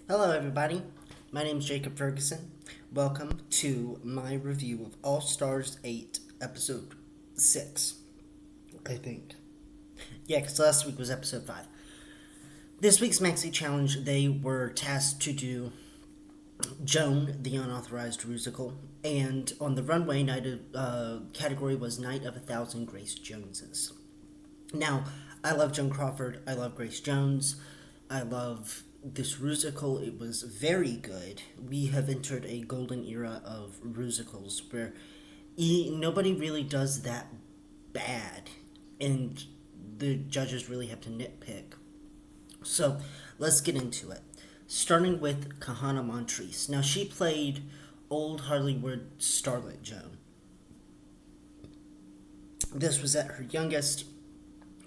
Hello, everybody. My name is Jacob Ferguson. Welcome to my review of All Stars 8, Episode 6, I think. Yeah, because last week was Episode 5. This week's Maxi Challenge, they were tasked to do Joan, the unauthorized musical, and on the runway, category was Night of 1,000 Grace Joneses. Now, I love Joan Crawford. I love Grace Jones. I love this musical. It was very good. We have entered a golden era of musicals where nobody really does that bad, and the judges really have to nitpick. So, let's get into it. Starting with Kahana Montrese. Now, she played old Hollywood starlet Joan. This was at her youngest,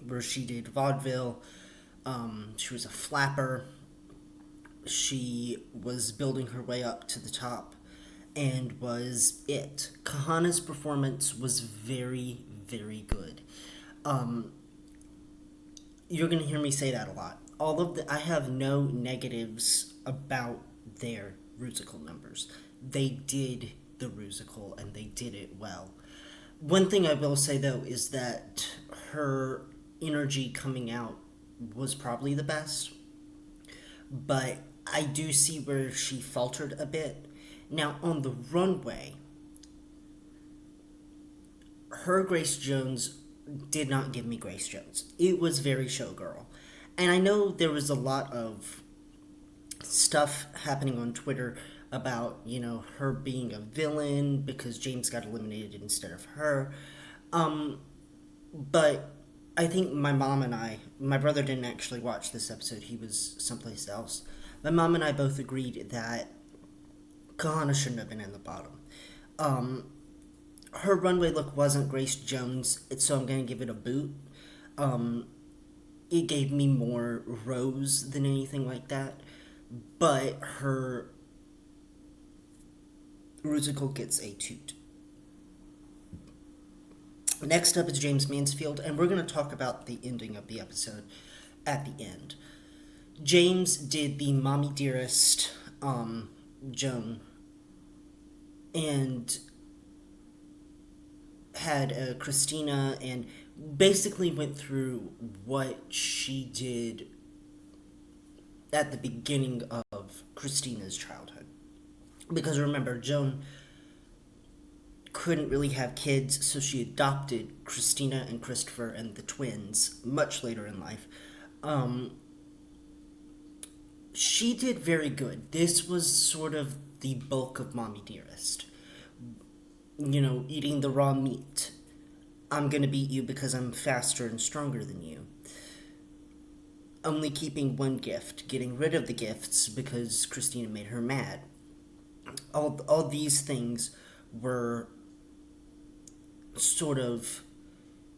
where she did vaudeville. She was a flapper. She was building her way up to the top and was it. Kahana's performance was very, very good. You're going to hear me say that a lot. I have no negatives about their musical numbers. They did the musical and they did it well. One thing I will say though is that her energy coming out was probably the best, but I do see where she faltered a bit. Now, on the runway, her Grace Jones did not give me Grace Jones. It was very showgirl. And I know there was a lot of stuff happening on Twitter about, her being a villain because James got eliminated instead of her. But I think my brother didn't actually watch this episode, he was someplace else. My mom and I both agreed that Kahana shouldn't have been in the bottom. Her runway look wasn't Grace Jones, so I'm going to give it a boot. It gave me more Rose than anything like that, but her musical gets a toot. Next up is James Mansfield, and we're going to talk about the ending of the episode at the end. James did the Mommy Dearest Joan and had Christina and basically went through what she did at the beginning of Christina's childhood. Because remember, Joan couldn't really have kids, so she adopted Christina and Christopher and the twins much later in life. She did very good. This was sort of the bulk of Mommy Dearest. Eating the raw meat. I'm gonna beat you because I'm faster and stronger than you. Only keeping one gift, getting rid of the gifts because Christina made her mad. All these things were sort of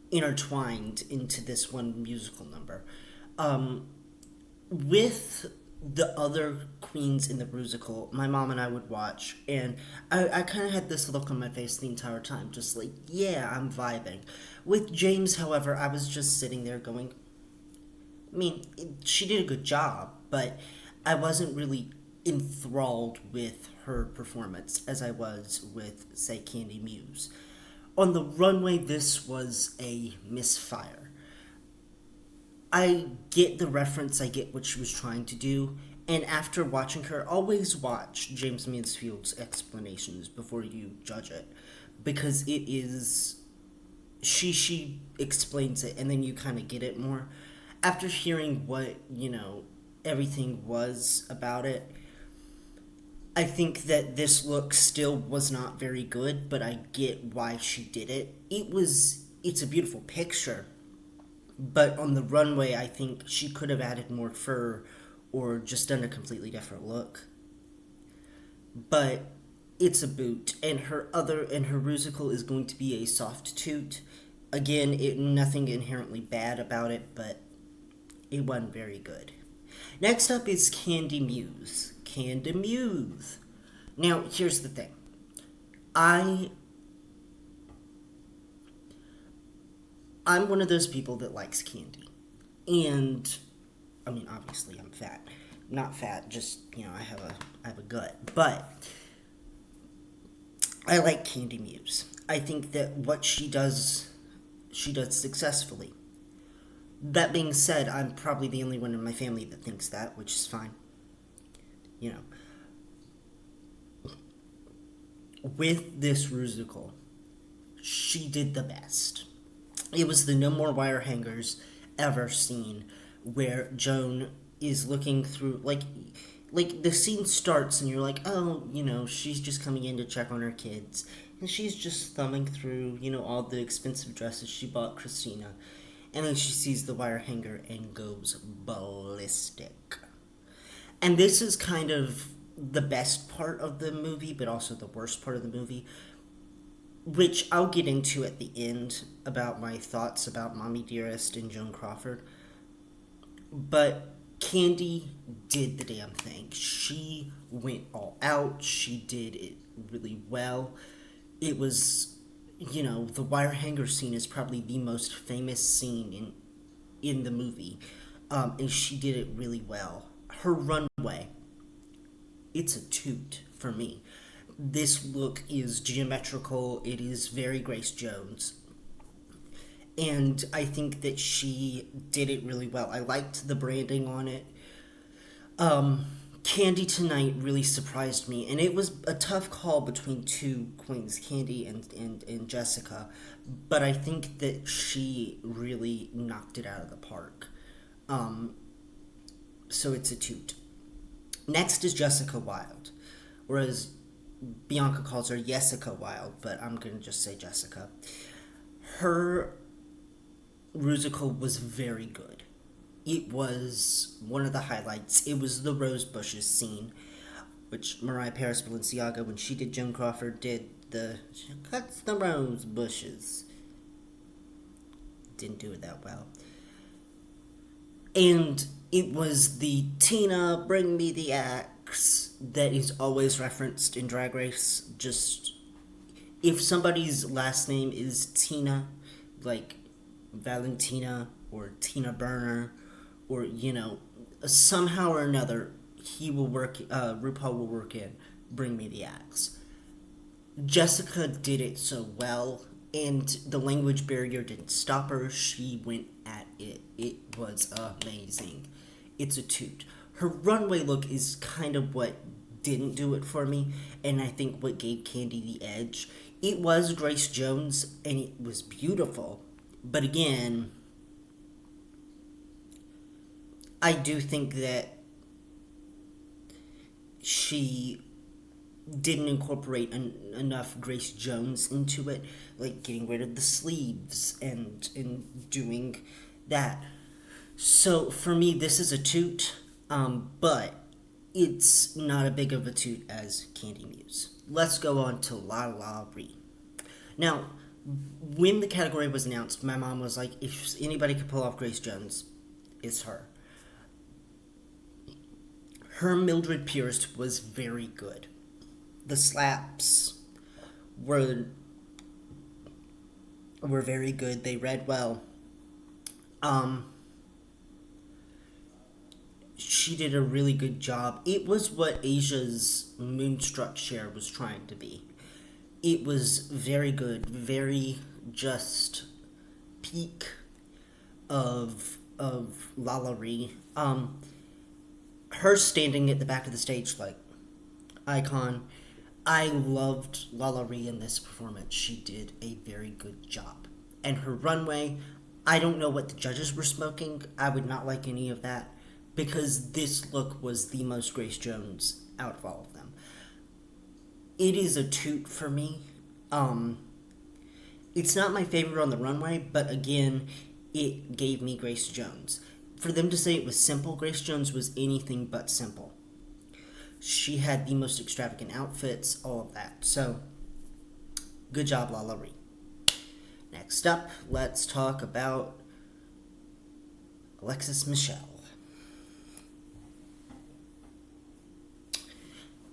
intertwined into this one musical number. With the other queens in the musical, my mom and I would watch, and I kind of had this look on my face the entire time, just like, yeah, I'm vibing. With James, however, I was just sitting there going, she did a good job, but I wasn't really enthralled with her performance as I was with, say, Kandy Muse. On the runway, this was a misfire. I get the reference, I get what she was trying to do, and after watching her, always watch James Mansfield's explanations before you judge it, because it is, she explains it, and then you kind of get it more. After hearing what, everything was about it, I think that this look still was not very good, but I get why she did it. It's a beautiful picture, but on the runway, I think she could have added more fur or just done a completely different look. But it's a boot, and her musical is going to be a soft toot. Again, nothing inherently bad about it, but it wasn't very good. Next up is Kandy Muse. Kandy Muse. Now, here's the thing. I'm one of those people that likes candy. And, obviously I'm fat. not fat, just, I have a gut. But I like Kandy Muse. I think that what she does successfully. That being said, I'm probably the only one in my family that thinks that, which is fine. You know, with this musical, she did the best. It was the no more wire hangers ever scene where Joan is looking through like the scene starts and you're like, oh, she's just coming in to check on her kids. And she's just thumbing through, all the expensive dresses she bought Christina. And then she sees the wire hanger and goes ballistic. And this is kind of the best part of the movie, but also the worst part of the movie, which I'll get into at the end about my thoughts about Mommy Dearest and Joan Crawford. But Kandy did the damn thing. She went all out. She did it really well. It was, the wire hanger scene is probably the most famous scene in the movie. And she did it really well. Her runway, it's a toot for me. This look is geometrical. It is very Grace Jones. And I think that she did it really well. I liked the branding on it. Kandy tonight really surprised me, and it was a tough call between two queens, Kandy and Jessica, but I think that she really knocked it out of the park. So it's a toot. Next is Jessica Wilde, whereas Bianca calls her Jessica Wilde, but I'm going to just say Jessica. Her musical was very good. It was one of the highlights. It was the rose bushes scene, which Mariah Paris Balenciaga, when she did Joan Crawford, she cuts the rose bushes. Didn't do it that well. And it was the Tina, bring me the axe, that is always referenced in Drag Race. Just, if somebody's last name is Tina, like Valentina or Tina Burner, or somehow or another, RuPaul will work in Bring Me the Axe. Jessica did it so well, and the language barrier didn't stop her. She went at it. It was amazing. It's a toot. Her runway look is kind of what didn't do it for me, and I think what gave Kandy the edge. It was Grace Jones, and it was beautiful. But again, I do think that she didn't incorporate enough Grace Jones into it, like getting rid of the sleeves and doing that. So for me, this is a toot, but it's not as big of a toot as Kandy Muse. Let's go on to La La Ree. Now, when the category was announced, my mom was like, if anybody could pull off Grace Jones, it's her. Her Mildred Pierce was very good. The slaps were very good. They read well. She did a really good job. It was what Asia's Moonstruck Cher was trying to be. It was very good, very just peak of La Ree. Her standing at the back of the stage like icon. I loved La Ree in this performance. She did a very good job. And her runway, I don't know what the judges were smoking. I would not like any of that, because this look was the most Grace Jones out of all of them. It is a toot for me. It's not my favorite on the runway, but again, it gave me Grace Jones. For them to say it was simple, Grace Jones was anything but simple. She had the most extravagant outfits, all of that. So, good job, La Ree. Next up, let's talk about Alexis Michelle.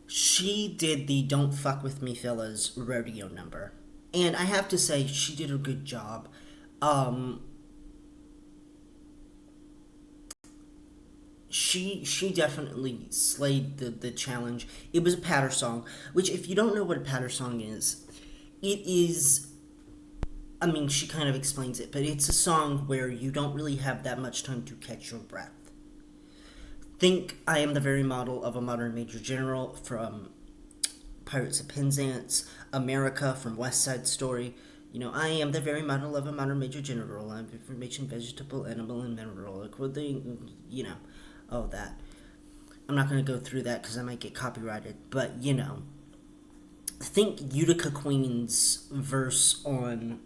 She did the Don't Fuck With Me Fellas rodeo number. And I have to say, she did a good job. she definitely slayed the challenge. It was a patter song, which if you don't know what a patter song is, it is. I mean, she kind of explains it, but it's a song where you don't really have that much time to catch your breath. Think I am the very model of a modern major general from Pirates of Penzance, America from West Side Story. You know, I am the very model of a modern major general. I'm information, vegetable, animal, and mineral. According, you know, all that. I'm not going to go through that because I might get copyrighted, but you know. Think Utica Queen's verse on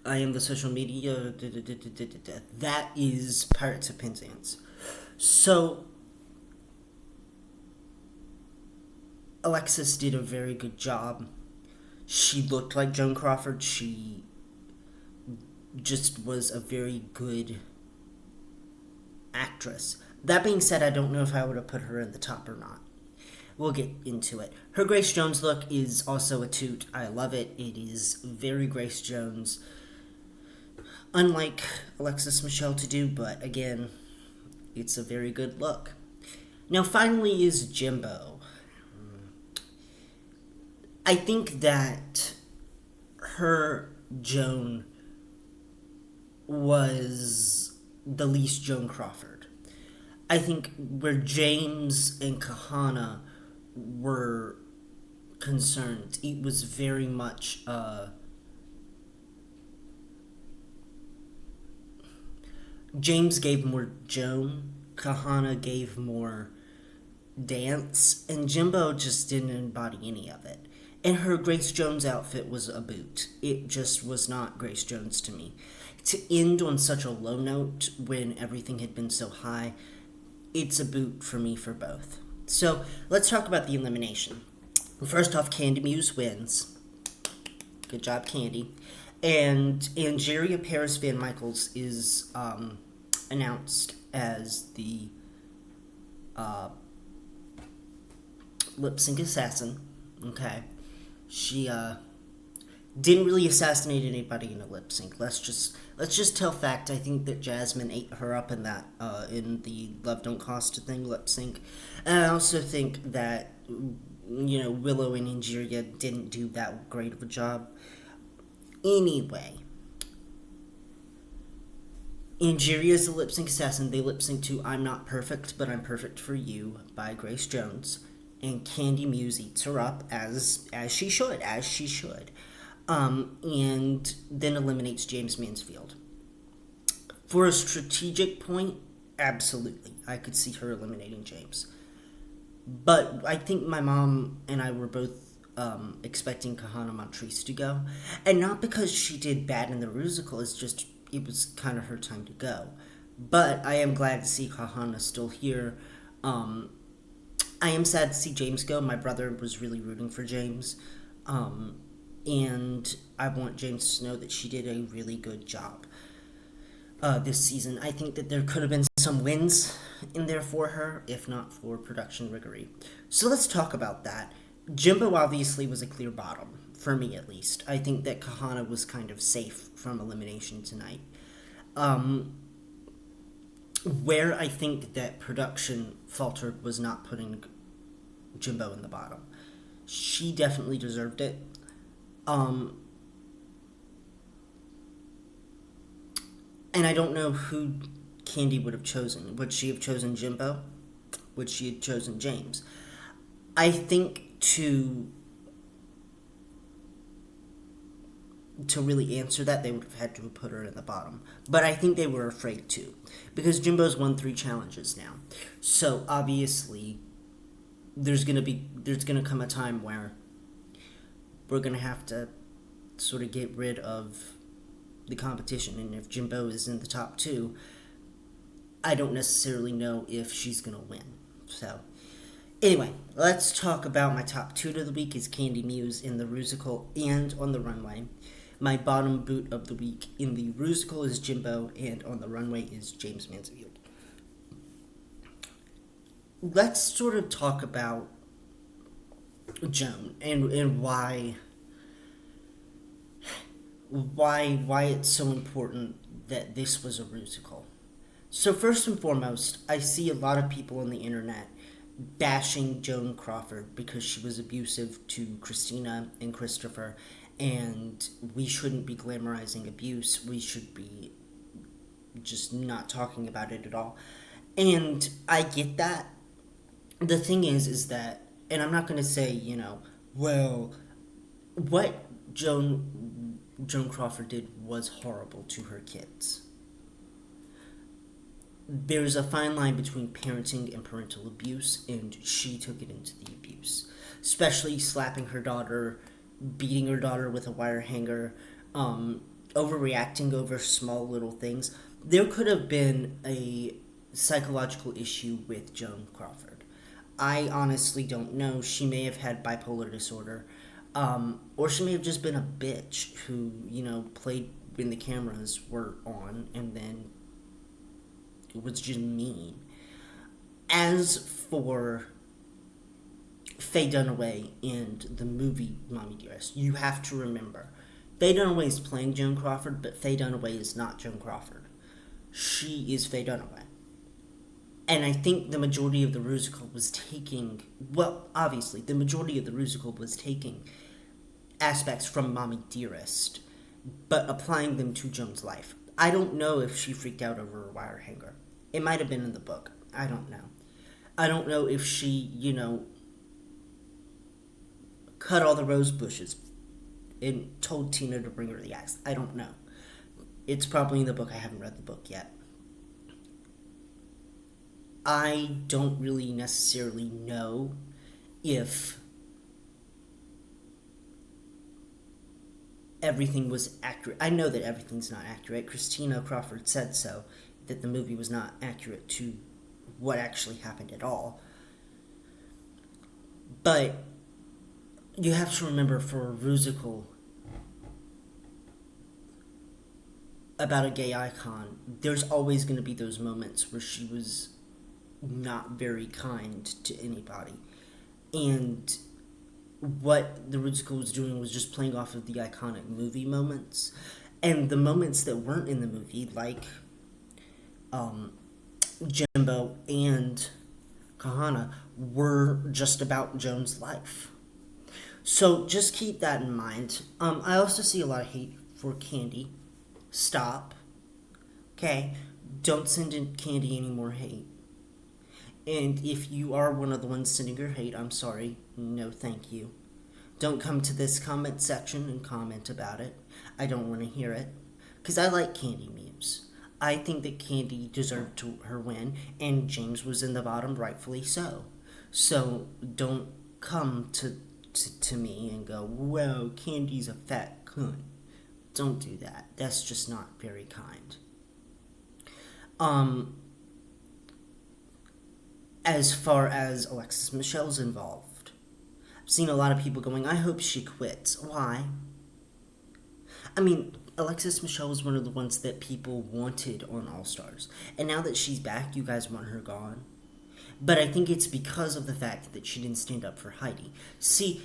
I am the social media. That is Pirates of Penzance. So Alexis did a very good job. She looked like Joan Crawford. She just was a very good actress. That being said, I don't know if I would have put her in the top or not. We'll get into it. Her Grace Jones look is also a toot. I love it. It is very Grace Jones. Unlike Alexis Michelle to do, but again, it's a very good look. Now, finally, is Jimbo. I think that her Joan was the least Joan Crawford. I think where James and Kahana were concerned, it was very much James gave more Joan, Kahana gave more dance, and Jimbo just didn't embody any of it. And her Grace Jones outfit was a boot. It just was not Grace Jones to me. To end on such a low note when everything had been so high, it's a boot for me for both. So let's talk about the elimination. First off, Kandy Muse wins. Good job, Kandy. And Angeria Paris Van Michaels is announced as the lip sync assassin. Okay. She didn't really assassinate anybody in a lip sync. Let's just tell fact. I think that Jasmine ate her up in that in the Love Don't Cost a Thing lip sync, and I also think that Willow and Angeria didn't do that great of a job. Anyway, Angeria is the lip sync assassin. They lip sync to "I'm Not Perfect, But I'm Perfect for You" by Grace Jones, and Kandy Muse eats her up as she should, and then eliminates James Mansfield. For a strategic point, absolutely, I could see her eliminating James. But I think my mom and I were both expecting Kahana Montrese to go, and not because she did bad in the musical. It's just it was kind of her time to go. But I am glad to see Kahana still here. I am sad to see James go. My brother was really rooting for James. And I want James to know that she did a really good job this season. I think that there could have been some wins in there for her, if not for production riggery. So let's talk about that. Jimbo obviously was a clear bottom, for me at least. I think that Kahana was kind of safe from elimination tonight. Where I think that production faltered was not putting Jimbo in the bottom. She definitely deserved it. And I don't know who Kandy would have chosen. Would she have chosen Jimbo? Would she have chosen James? I think to really answer that, they would have had to have put her in the bottom. But I think they were afraid to, because Jimbo's won 3 challenges now. So obviously, there's gonna come a time where we're gonna have to sort of get rid of the competition. And if Jimbo is in the top 2, I don't necessarily know if she's gonna win. So anyway, let's talk about my top 2 of the week is Kandy Muse in the Rusical and on the runway. My bottom boot of the week in the Rusical is Jimbo, and on the runway is James Mansfield. Let's sort of talk about Joan and why it's so important that this was a musical. So first and foremost, I see a lot of people on the internet bashing Joan Crawford because she was abusive to Christina and Christopher, and we shouldn't be glamorizing abuse. We should be just not talking about it at all. And I get that. The thing is that, and I'm not going to say, well, what Joan Crawford did was horrible to her kids. There's a fine line between parenting and parental abuse, and she took it into the abuse. Especially slapping her daughter, beating her daughter with a wire hanger, overreacting over small little things. There could have been a psychological issue with Joan Crawford. I honestly don't know. She may have had bipolar disorder, or she may have just been a bitch who, played when the cameras were on and then it was just mean. As for Faye Dunaway and the movie Mommy Dearest, you have to remember, Faye Dunaway is playing Joan Crawford, but Faye Dunaway is not Joan Crawford. She is Faye Dunaway. And I think the majority of the musical was taking, obviously, the majority of the musical was taking aspects from Mommy Dearest, but applying them to Joan's life. I don't know if she freaked out over a wire hanger. It might have been in the book. I don't know. I don't know if she, cut all the rose bushes and told Tina to bring her the axe. I don't know. It's probably in the book. I haven't read the book yet. I don't really necessarily know if everything was accurate. I know that everything's not accurate. Christina Crawford said so, that the movie was not accurate to what actually happened at all. But you have to remember, for a musical about a gay icon, there's always going to be those moments where she was not very kind to anybody. And what the musical was doing was just playing off of the iconic movie moments. And the moments that weren't in the movie, like Jimbo and Kahana, were just about Joan's life. So just keep that in mind. I also see a lot of hate for Kandy. Stop. Okay? Don't send in Kandy any more hate. And if you are one of the ones sending your hate, I'm sorry. No, thank you. Don't come to this comment section and comment about it. I don't want to hear it. Because I like Kandy Muse. I think that Kandy deserved her win, and James was in the bottom, rightfully so. So don't come to me and go, well, Kandy's a fat cunt. Don't do that. That's just not very kind. As far as Alexis Michelle's involved, I've seen a lot of people going, I hope she quits. Why? I mean, Alexis Michelle was one of the ones that people wanted on All Stars. And now that she's back, you guys want her gone. But I think it's because of the fact that she didn't stand up for Heidi. See,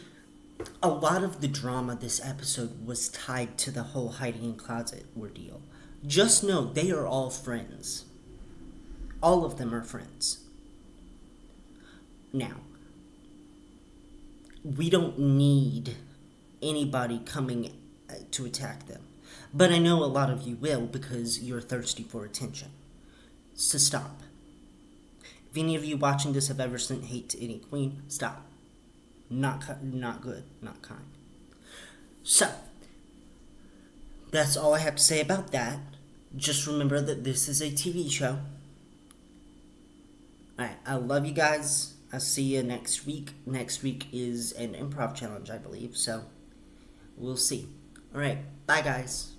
a lot of the drama this episode was tied to the whole hiding in closet ordeal. Just know they are all friends. All of them are friends. Now, we don't need anybody coming to attack them. But I know a lot of you will, because you're thirsty for attention. So stop. If any of you watching this have ever sent hate to any queen, stop. Not good, not kind. So, that's all I have to say about that. Just remember that this is a TV show. Alright, I love you guys. I'll see you next week. Next week is an improv challenge, I believe, so we'll see. Alright, bye guys.